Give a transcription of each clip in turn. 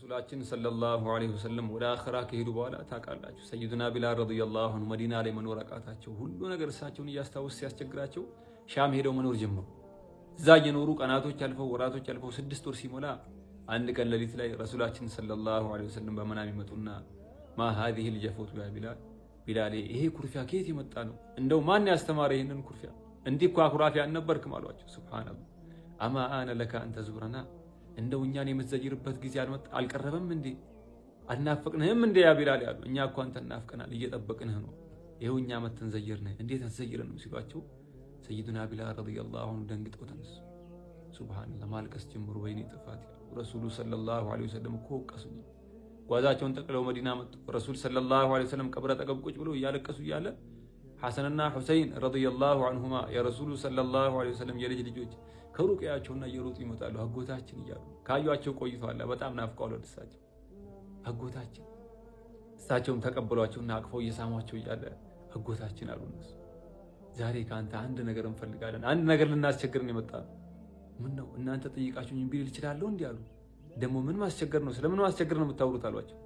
ረሱላችን ሰለላሁ ዐለይሂ ወሰለም ወደ አኺራ ከሄዱ በኋላ ታውቃላችሁ ሰይዱና ቢላል ረዲየላሁ ዐንሁ መዲና ላይ መኖር አቃታቸው። ሁሉ ነገር እሳቸውን እያስታወስ ሲያስቸግራቸው ሻም ሄደው መኖር ጀመሩ። እዛ እየኖሩ ቀናቶች አልፈው ወራቶች አልፈው 6 ወር ሲሞላ አንድ ቀን ሌሊት ላይ ረሱላችን ሰለላሁ ዐለይሂ ወሰለም በመናም ይመጡና ማ هذه الجفوت ያ ቢላል ቢላል ይሄ ኩርፊያ ከየት የመጣ ነው? እንደው ማን ያስተማረ ይሄንን ኩርፊያ? እንዲህ እኮ ኩራፊ አልነበርክም አሏቸው። ሱብሃንአላህ አማ አነ ለካ አንተ ዙረና እንደው እኛን የምትዘይርበት ጊዜ አልቀረበም እንዴ? አልናፈቅንህም እንዴ ያ ቢላል ያሉ። እኛ እኮ አንተን ናፍቀናል እየጠበቅንህ ነው። ይሄው እኛ መተን ዘይርነህ እንዴት እንዘይረን ነው ሲሏቸው ሰይዱና ቢላል ረዲየላሁ ዐንሁ ደንግጠው ተነሱ። ሱብሃንአላህ ማልቀስ ጀመሩ። ወይኔ ጥፋት ረሱሉ ሰለላሁ ዐለይሂ ወሰለም እኮ ወቀሱኝ። ጓዛቸውን ጠቅለው መዲና መጡ። ረሱል ሰለላሁ ዐለይሂ ወሰለም ቀብረ ጠገብ ቁጭ ብለው እያለቀሱ እያለ ሐሰንና ሁሰይን ረዲየላሁ ዐንሁማ የረሱሉ ሰለላሁ ዐለይሂ ወሰለም የልጅ ልጆች ከሩቅያቸውና እየሮጡ ይመጣሉ። አጎታችን እያሉ ካዩአቸው ቆይቷል። በጣም ናፍቀዋል ወደሳቸው አጎታችን። እሳቸውም ተቀበሏቸውና አቅፈው እየሳሟቸው እያለ አጎታችን አሉ እነሱ ዛሬ ካንተ አንድ ነገር እንፈልጋለን፣ አንድ ነገር ልናስቸግርን የመጣን። ምን ነው እናንተ ጠይቃችሁኝ እምቢ ልል እችላለሁ እንዴ አሉ። ደግሞ ምን ማስቸገር ነው? ስለምን ማስቸገር ነው የምታወሩት አሏቸው።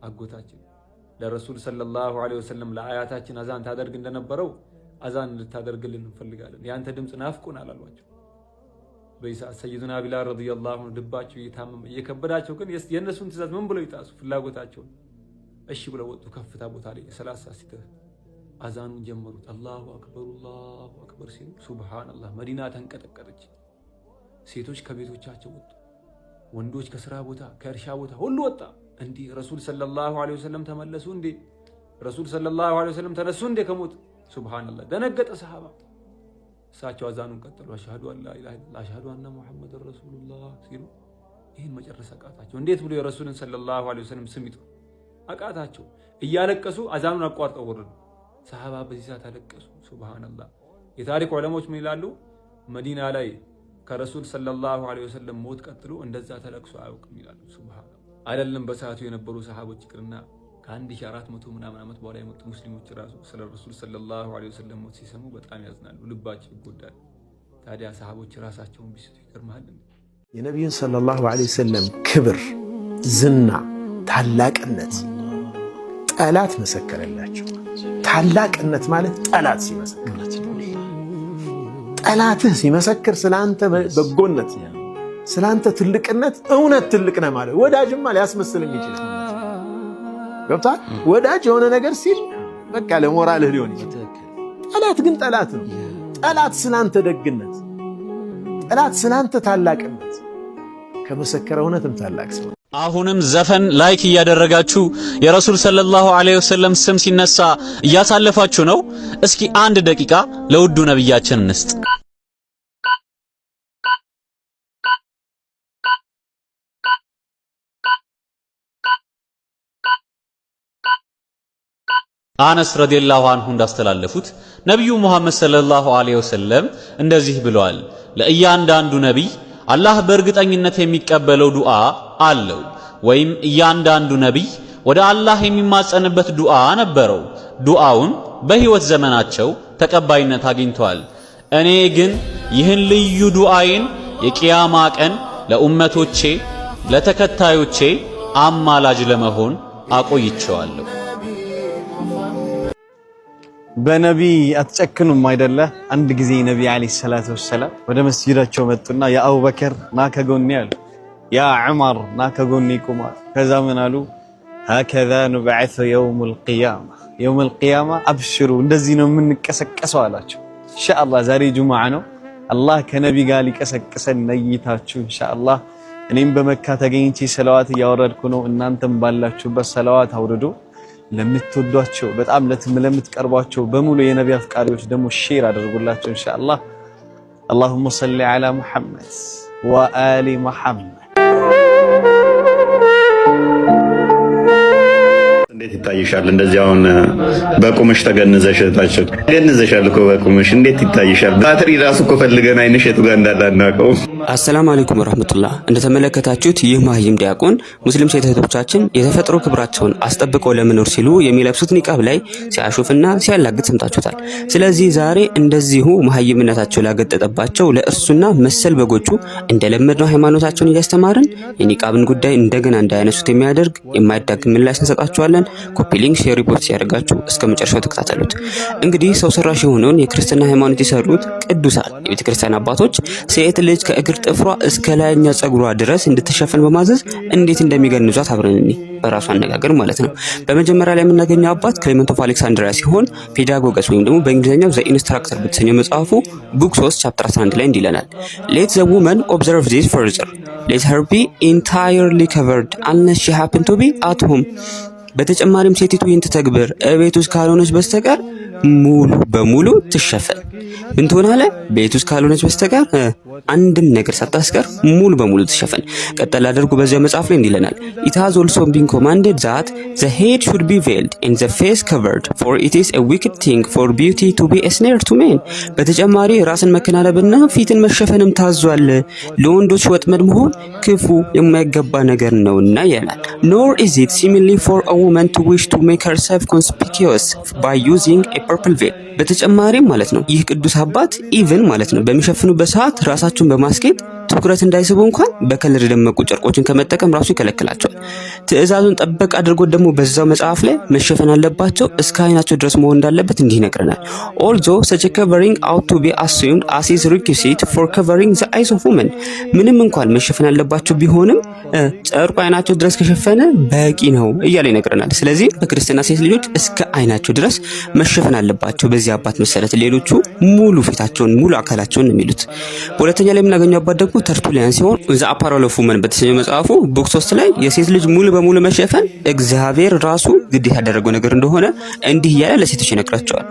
አጎታችን ለረሱል ሰለላሁ ዐለይሂ ወሰለም ለአያታችን አዛን ታደርግ እንደነበረው አዛን ልታደርግልን እንፈልጋለን፣ ያንተ ድምጽ ናፍቆናል አሏቸው። በይሳት ሰይዱና ቢላል ረዲየላሁ ዐንሁ ልባቸው እየታመመ እየከበዳቸው ግን የነሱን ትእዛዝ ምን ብለው ይጣሱ ፍላጎታቸውን እሺ ብለው ወጡ። ከፍታ ቦታ ላይ 30 ሲደርስ አዛኑን ጀመሩት። አላሁ አክበር ሲሉ ሱብሃንአላህ መዲና ተንቀጠቀጠች። ሴቶች ከቤቶቻቸው ወጡ፣ ወንዶች ከስራ ቦታ ከእርሻ ቦታ ሁሉ ወጣ። እንዴ ረሱል ሰለላሁ ዐለይሂ ወሰለም ተመለሱ እንዴ? ረሱል ሰለላሁ ዐለይሂ ወሰለም ተነሱ እንዴ ከሞት? ሱብሃንአላህ ደነገጠ ሰሃባ። እሳቸው አዛኑን ቀጠሉ። አሽሀዱ አን ላ ኢላሀ ኢለላህ አሽሀዱ አነ ሙሐመድን ረሱሉላህ ሲሉ ይህን መጨረስ አቃታቸው። እንዴት ብሎ የረሱልን ሰለላሁ ዐለይሂ ወሰለም ስም ይጥሩ አቃታቸው። እያለቀሱ አዛኑን አቋርጠው ወረዱ። ሰሃባ በዚህ ሰዓት አለቀሱ። ሱብሃንአላህ የታሪክ ዑለሞች ምን ይላሉ? መዲና ላይ ከረሱል ሰለላሁ ዐለይሂ ወሰለም ሞት ቀጥሎ እንደዛ ተለቅሶ አያውቅም ይላሉ። ሱብሃንአላህ አይደለም በሰዓቱ የነበሩ ሰሃቦች ይቅርና ከ1400 ምናምን ዓመት በኋላ የመጡ ሙስሊሞች ራሱ ስለ ረሱል ሰለላሁ ዐለይሂ ወሰለም ሞት ሲሰሙ በጣም ያዝናሉ፣ ልባቸው ይጎዳል። ታዲያ ሰሃቦች ራሳቸውን ቢስቱ ይገርማል። የነቢዩን ሰለላሁ ዐለይሂ ወሰለም ክብር፣ ዝና፣ ታላቅነት ጠላት መሰከረላቸው። ታላቅነት ማለት ጠላት ሲመሰክር፣ ጠላትህ ሲመሰክር ስላንተ በጎነት ስላንተ ትልቅነት እውነት ትልቅ ነህ ማለት ወዳጅማ ሊያስመስልም ይችላል። ገብቷል? ወዳጅ የሆነ ነገር ሲል በቃ ለሞራልህ ሊሆን ይችላል። ጠላት ግን ጠላት ነው። ጠላት ስላንተ ደግነት፣ ጠላት ስላንተ ታላቅነት ከመሰከረ እውነትም ታላቅ ሰው። አሁንም ዘፈን ላይክ እያደረጋችሁ የረሱል ሰለላሁ ዐለይሂ ወሰለም ስም ሲነሳ እያሳለፋችሁ ነው። እስኪ 1 ደቂቃ ለውዱ ነብያችን እንስጥ። አነስ ረዲየላሁ ዐንሁ እንዳስተላለፉት ነብዩ ሙሐመድ ሰለላሁ ዐለይሂ ወሰለም እንደዚህ ብለዋል። ለእያንዳንዱ ነቢይ አላህ በእርግጠኝነት የሚቀበለው ዱዓ አለው፣ ወይም እያንዳንዱ ነቢይ ወደ አላህ የሚማጸንበት ዱዓ ነበረው። ዱዓውን በህይወት ዘመናቸው ተቀባይነት አግኝቷል። እኔ ግን ይህን ልዩ ዱዓዬን የቂያማ ቀን ለኡመቶቼ ለተከታዮቼ አማላጅ ለመሆን አቆይቼዋለሁ። በነቢይ አትጨክኑም አይደለ? አንድ ጊዜ ነቢይ አለይሂ ሰላቱ ወሰላም ወደ መስጂዳቸው መጡና ያ አቡበከር ና ከጎኔ አሉ። ያ ዑመር ና ከጎኔ ቁም አሉ። ከዛ ምን አሉ? ሀከዛ ኑብዐሱ የውመል ቂያማ፣ የውመል ቂያማ አብሽሩ እንደዚህ ነው የምንቀሰቀሰው አላቸው። ኢንሻአላህ ዛሬ ጁምዓ ነው። አላህ ከነቢይ ጋር ሊቀሰቅሰን ነይታችሁ ኢንሻአላህ። እኔም በመካ ተገኝቼ ሰላዋት እያወረድኩ ነው። እናንተም ባላችሁበት ሰላዋት አውርዱ። ለምትወዷቸው በጣም ለምትቀርቧቸው በሙሉ የነቢ አፍቃሪዎች ደግሞ ሼር አድርጉላቸው ኢንሻአላህ። اللهم صل على محمد وآل محمد። እንዴት ይታይሻል? እንደዚህ አሁን በቁምሽ ተገንዘሽ እህታችን ገንዘሻል እኮ በቁምሽ እንዴት ይታይሻል? ባትሪ ራሱ እኮ ፈልገን አይንሽ የቱ ጋር እንዳለ አናውቀውም። አሰላሙ አለይኩም ወራህመቱላህ። እንደተመለከታችሁት ይህ መሀይም ዲያቆን ሙስሊም ሴት እህቶቻችን የተፈጥሮ ክብራቸውን አስጠብቀው ለመኖር ሲሉ የሚለብሱት ኒቃብ ላይ ሲያሾፍና ሲያላግጥ ሰምታችሁታል። ስለዚህ ዛሬ እንደዚሁ መሀይምነታቸው ላገጠጠባቸው ለእርሱና መሰል በጎቹ እንደለመድነው ሃይማኖታቸውን እያስተማርን የኒቃብን ጉዳይ እንደገና እንዳያነሱት የሚያደርግ የማይዳግም ምላሽ እንሰጣችኋለን። ኮፒ ሊንክ፣ ሼር፣ ሪፖርት ሲያደርጋችሁ እስከ መጨረሻው ተከታተሉት። እንግዲህ ሰው ሰራሽ የሆነውን የክርስትና ሃይማኖት የሰሩት ቅዱሳን የቤተክርስቲያን አባቶች ሴት ልጅ ከእግር ጥፍሯ እስከ ላይኛ ጸጉሯ ድረስ እንድትሸፈን በማዘዝ እንዴት እንደሚገንዟት አብረን እንይ፣ በራሱ አነጋገር ማለት ነው። በመጀመሪያ ላይ የምናገኘው አባት ክሌመንት ኦፍ አሌክሳንድሪያ ሲሆን ፔዳጎገስ ወይም ደግሞ በእንግሊዝኛው ዘ ኢንስትራክተር በተሰኘው መጽሐፉ ቡክ 3 ቻፕተር 11 ላይ እንዲህ ይለናል። ሌት ዘ ውመን ኦብዘርቭ ዚስ ፈርዘር ሌት ሄር ቢ ኢንታየርሊ ከቨርድ አንለስ ሺ ሃፕን ቱ ቢ አት ሆም። በተጨማሪም ሴቲቱ ይህን ትተግብር እቤት ውስጥ ካልሆነች በስተቀር ሙሉ በሙሉ ትሸፈን። ምን ትሆናለ? ቤት ውስጥ ካልሆነች በስተቀር አንድም ነገር ሳታስቀር ሙሉ በሙሉ ትሸፈን። ቀጠል አድርጎ በዚያው መጽሐፍ ላይ እንዲለናል it has also been commanded that the head should be veiled and the face covered for it is a wicked thing for beauty to be a snare to men። በተጨማሪ ራስን መከናነብና ፊትን መሸፈንም ታዟል፣ ለወንዶች ወጥመድ መሆን ክፉ የማይገባ ነገር ነውና ይላል። nor is it seemly for a woman to wish to make herself conspicuous by using a purple veil። በተጨማሪም ማለት ነው ይህ ቅዱስ አባት ኢቭን ማለት ነው በሚሸፍኑበት ሰዓት ራሳቸውን በማስኬት ትኩረት እንዳይስቡ እንኳን በከለር የደመቁ ጨርቆችን ከመጠቀም ራሱ ይከለክላቸዋል። ትዕዛዙን ጠበቅ አድርጎ ደግሞ በዛው መጽሐፍ ላይ መሸፈን አለባቸው እስከ አይናቸው ድረስ መሆን እንዳለበት እንዲህ ይነግረናል። although such a covering ought to be assumed as is requisite for covering the eyes of women። ምንም እንኳን መሸፈን አለባቸው ቢሆንም ጨርቁ አይናቸው ድረስ ከሸፈነ በቂ ነው እያለ ይነግረናል። ስለዚህ በክርስትና ሴት ልጆች እስከ አይናቸው ድረስ መሸፈን አለባቸው በዚህ አባት መሰረት። ሌሎቹ ሙሉ ፊታቸውን ሙሉ አካላቸውን ነው የሚሉት። በሁለተኛ ላይ የምናገኘው አባት ደግሞ ተርቱሊያን ሲሆን ዘ አፓረል ኦፍ ውመን በተሰኘው መጽሐፉ ቡክ 3 ላይ የሴት ልጅ ሙሉ በሙሉ መሸፈን እግዚአብሔር ራሱ ግዴታ ያደረገው ነገር እንደሆነ እንዲህ እያለ ለሴቶች ይነግራቸዋል።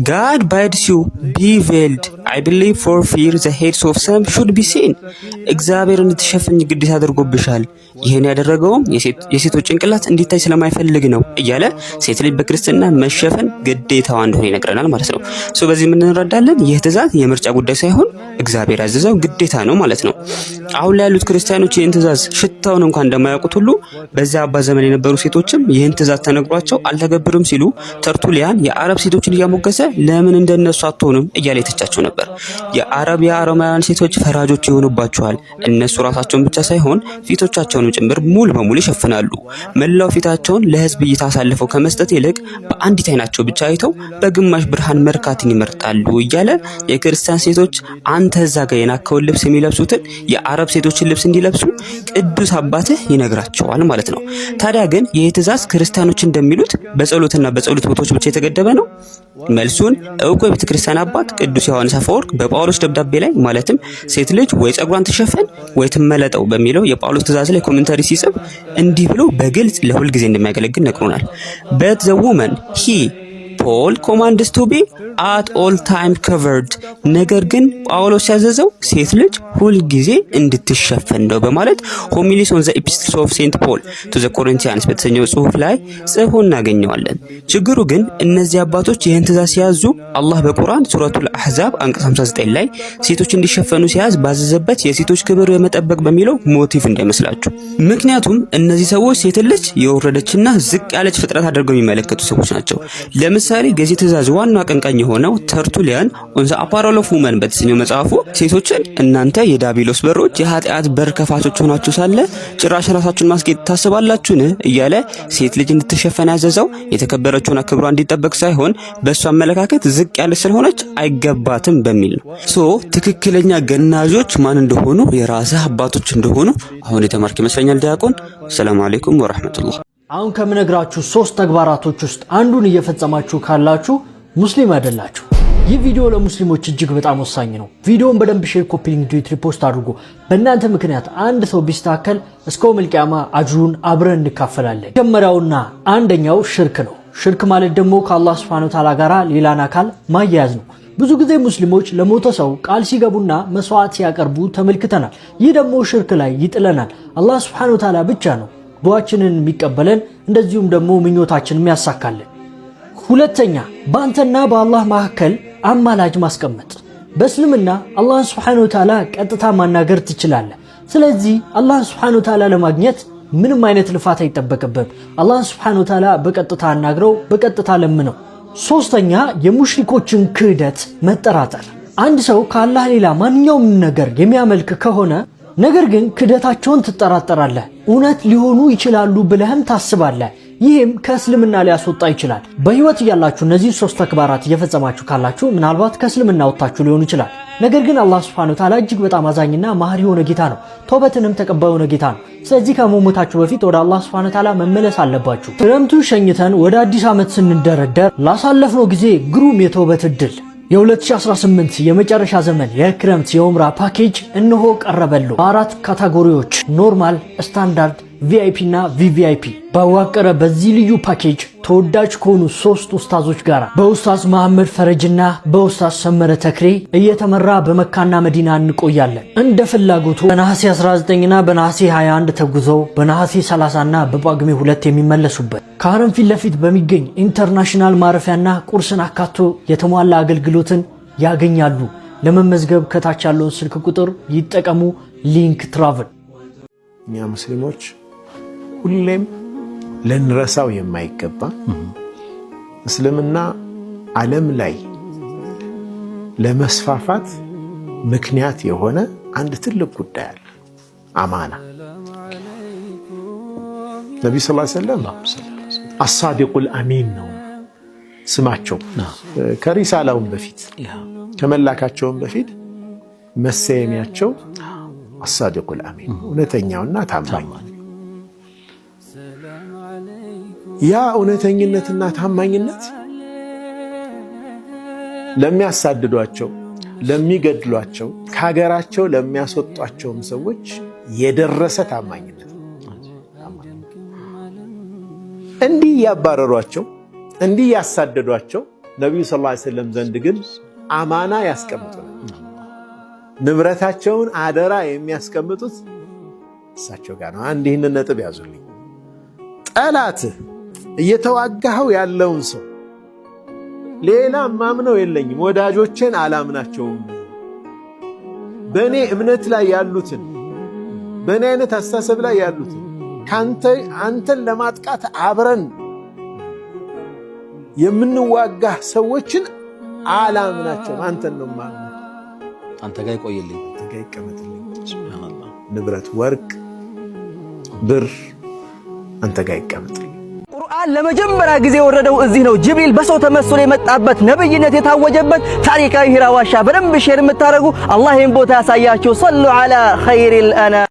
God bids you be veiled I believe for fear the heads of some should be seen። እግዚአብሔር እንድትሸፍኝ ግዴታ አድርጎብሻል። ይሄን ያደረገውም የሴቶች ጭንቅላት እንዲታይ ስለማይፈልግ ነው እያለ ሴት ልጅ በክርስትና መሸፈን ግዴታዋ እንደሆነ ይነግረናል ማለት ነው። በዚህ ምን እንረዳለን? ይህ ትእዛዝ የምርጫ ጉዳይ ሳይሆን እግዚአብሔር ያዘዘው ግዴታ ነው ማለት ነው። አሁን ላይ ያሉት ክርስቲያኖች ይህን ትእዛዝ ሽታውን እንኳን እንደማያውቁት ሁሉ በዚያ አባት ዘመን የነበሩ ሴቶችም ይህን ትእዛዝ ተነግሯቸው አልተገብሩም ሲሉ ተርቱሊያን የአረብ ሴቶችን እያሞገሰ ለምን እንደነሱ አትሆኑም እያለ የተቻቸው ነበር። የአረማውያን ሴቶች ፈራጆች ይሆኑባቸዋል። እነሱ ራሳቸውን ብቻ ሳይሆን ፊቶቻቸውንም ጭምር ሙሉ በሙሉ ይሸፍናሉ። መላው ፊታቸውን ለሕዝብ እይታ አሳልፈው ከመስጠት ይልቅ በአንዲት አይናቸው ብቻ አይተው በግማሽ ብርሃን መርካትን ይመርጣሉ እያለ የክርስቲያን ሴቶች አንተ እዛ ጋር የናከውን ልብስ የሚለብሱትን የአረብ ሴቶችን ልብስ እንዲለብሱ ቅዱስ አባትህ ይነግራቸዋል ማለት ነው። ታዲያ ግን ይህ ትእዛዝ ክርስቲያኖች እንደሚሉት በጸሎትና በጸሎት ቦታዎች ብቻ የተገደበ ነው? መልሱን እውቁ የቤተክርስቲያን አባት ቅዱስ ዮሐንስ አፈወርቅ በጳውሎስ ደብዳቤ ላይ ማለትም ሴት ልጅ ወይ ጸጉሯን ትሸፈን ወይ ትመለጠው በሚለው የጳውሎስ ትእዛዝ ላይ ኮሜንታሪ ሲጽፍ እንዲህ ብሎ በግልጽ ለሁል ጊዜ እንደሚያገለግል ነግሮናል። but the woman he Paul commands to be at all time covered። ነገር ግን ጳውሎስ ያዘዘው ሴት ልጅ ሁል ጊዜ እንድትሸፈን ነው በማለት ሆሚሊስ ኦን ዘ ኤፒስትልስ ኦፍ ሴንት ፖል ቱ ዘ ኮሪንቲያንስ በተሰኘው ጽሑፍ ላይ ጽፎ እናገኘዋለን። ችግሩ ግን እነዚህ አባቶች ይህን ትእዛዝ ሲያዙ አላህ በቁርአን ሱረቱል አሕዛብ አንቀጽ 59 ላይ ሴቶች እንዲሸፈኑ ሲያዝ ባዘዘበት የሴቶች ክብር የመጠበቅ በሚለው ሞቲቭ እንዳይመስላችሁ። ምክንያቱም እነዚህ ሰዎች ሴት ልጅ የወረደችና ዝቅ ያለች ፍጥረት አድርገው የሚመለከቱ ሰዎች ናቸው። ለምሳሌ የዚህ ትእዛዝ ዋና አቀንቃኝ የሆነው ተርቱሊያን ኦን ዘ አፓረል ኦፍ ውመን በተሰኘው መጽሐፉ ሴቶችን እናንተ የዳቢሎስ በሮች የኃጢአት በር ከፋቾች ሆናችሁ ሳለ ጭራሽ ራሳችሁን ማስጌጥ ታስባላችሁን እያለ ሴት ልጅ እንድትሸፈን ያዘዘው የተከበረችውን ክብሯ እንዲጠበቅ ሳይሆን በእሱ አመለካከት ዝቅ ያለች ስለሆነች አይገባትም በሚል ነው። ትክክለኛ ገናዦች ማን እንደሆኑ የራስህ አባቶች እንደሆኑ አሁን የተማርክ ይመስለኛል ዲያቆን። ሰላም አለይኩም ወራህመቱላህ። አሁን ከምነግራችሁ 3 ተግባራቶች ውስጥ አንዱን እየፈጸማችሁ ካላችሁ ሙስሊም አይደላችሁ። ይህ ቪዲዮ ለሙስሊሞች እጅግ በጣም ወሳኝ ነው። ቪዲዮውን በደንብ ሼር፣ ኮፒ ሊንክ፣ ዲዩት ሪፖስት አድርጉ። በእናንተ ምክንያት አንድ ሰው ቢስተካከል እስከ መልቂያማ አጅሩን አብረን እንካፈላለን። መጀመሪያውና አንደኛው ሽርክ ነው። ሽርክ ማለት ደግሞ ከአላህ Subhanahu Wa Ta'ala ጋራ ሌላን አካል ማያያዝ ነው። ብዙ ጊዜ ሙስሊሞች ለሞተ ሰው ቃል ሲገቡና መስዋዕት ሲያቀርቡ ተመልክተናል። ይህ ደግሞ ሽርክ ላይ ይጥለናል። አላህ Subhanahu Wa Ta'ala ብቻ ነው ዱዓችንን የሚቀበለን እንደዚሁም ደግሞ ምኞታችንን የሚያሳካልን። ሁለተኛ ባንተና በአላህ መካከል አማላጅ ማስቀመጥ። በእስልምና አላህን ሱብሓነሁ ወተዓላ ቀጥታ ማናገር ትችላለህ። ስለዚህ አላህን ሱብሓነሁ ወተዓላ ለማግኘት ምንም አይነት ልፋት አይጠበቅብህም። አላህን ሱብሓነሁ ወተዓላ በቀጥታ አናግረው፣ በቀጥታ ለምነው። ሶስተኛ የሙሽሪኮችን ክህደት መጠራጠር። አንድ ሰው ከአላህ ሌላ ማንኛውም ነገር የሚያመልክ ከሆነ ነገር ግን ክህደታቸውን ትጠራጠራለህ፣ እውነት ሊሆኑ ይችላሉ ብለህም ታስባለህ። ይህም ከእስልምና ሊያስወጣ ይችላል። በህይወት እያላችሁ እነዚህ 3 ተግባራት እየፈጸማችሁ ካላችሁ ምናልባት ከእስልምና ወጣችሁ ሊሆን ይችላል። ነገር ግን አላህ Subhanahu Wa Ta'ala እጅግ በጣም አዛኝና ማህሪ የሆነ ጌታ ነው። ተውበትንም ተቀባይ የሆነ ጌታ ነው። ስለዚህ ከመሞታችሁ በፊት ወደ አላህ Subhanahu Wa Ta'ala መመለስ አለባችሁ። ክረምቱን ሸኝተን ወደ አዲስ ዓመት ስንደረደር ላሳለፍነው ጊዜ ግሩም የተውበት እድል የ2018 የመጨረሻ ዘመን የክረምት የኡምራ ፓኬጅ እነሆ ቀረበሉ። በአራት ካታጎሪዎች ኖርማል፣ ስታንዳርድ፣ ቪአይፒ እና ቪቪአይፒ ባዋቀረ በዚህ ልዩ ፓኬጅ ተወዳጅ ከሆኑ 3 ኡስታዞች ጋር በኡስታዝ መሐመድ ፈረጅና በኡስታዝ ሰመረ ተክሬ እየተመራ በመካና መዲና እንቆያለን። እንደ ፍላጎቱ በነሐሴ 19 እና በነሐሴ 21 ተጉዘው በነሐሴ 30 እና በጳጉሜ 2 የሚመለሱበት ከሐረም ፊት ለፊት በሚገኝ ኢንተርናሽናል ማረፊያና ቁርስን አካቶ የተሟላ አገልግሎትን ያገኛሉ። ለመመዝገብ ከታች ያለውን ስልክ ቁጥር ይጠቀሙ። ሊንክ ትራቨል። እኛ ሙስሊሞች ሁሌም ልንረሳው የማይገባ እስልምና ዓለም ላይ ለመስፋፋት ምክንያት የሆነ አንድ ትልቅ ጉዳይ አለ። አማና። ነብዩ ሰለላሁ ዐለይሂ ወሰለም አሳዲቁል አሚን ነው ስማቸው። ከሪሳላውም በፊት ከመላካቸውም በፊት መሰየሚያቸው አሳዲቁል አሚን፣ እውነተኛውና ታማኝ። ያ እውነተኝነትና ታማኝነት ለሚያሳድዷቸው፣ ለሚገድሏቸው፣ ከሀገራቸው ለሚያስወጧቸውም ሰዎች የደረሰ ታማኝነት። እንዲህ ያባረሯቸው፣ እንዲህ ያሳደዷቸው ነብዩ ሰለላሁ ዐለይሂ ወሰለም ዘንድ ግን አማና ያስቀምጡ፣ ንብረታቸውን አደራ የሚያስቀምጡት እሳቸው ጋር ነው። አንድ ይህንን ነጥብ ያዙልኝ። ጠላትህ እየተዋጋኸው ያለውን ሰው ሌላ ማምነው የለኝም፣ ወዳጆቼን አላምናቸውም፣ በእኔ እምነት ላይ ያሉትን፣ በእኔ አይነት አስተሳሰብ ላይ ያሉትን አንተን ለማጥቃት አብረን የምንዋጋ ሰዎችን አላምናቸውም፣ አንተን ነው ማምነው። አንተ ጋር ይቆይልኝ፣ አንተ ጋር ይቀመጥልኝ። ሱብሃንአላህ። ንብረት ወርቅ ብር አንተ ጋር ይቀመጥልኝ። ቁርአን ለመጀመሪያ ጊዜ የወረደው እዚህ ነው። ጅብሪል በሰው ተመስሎ የመጣበት ነብይነት የታወጀበት ታሪካዊ ሂራ ዋሻ። በደንብ ሼር የምታደርጉ አላህ ይህን ቦታ ያሳያችሁ። ሰሉ ዐላ ኸይሪል አና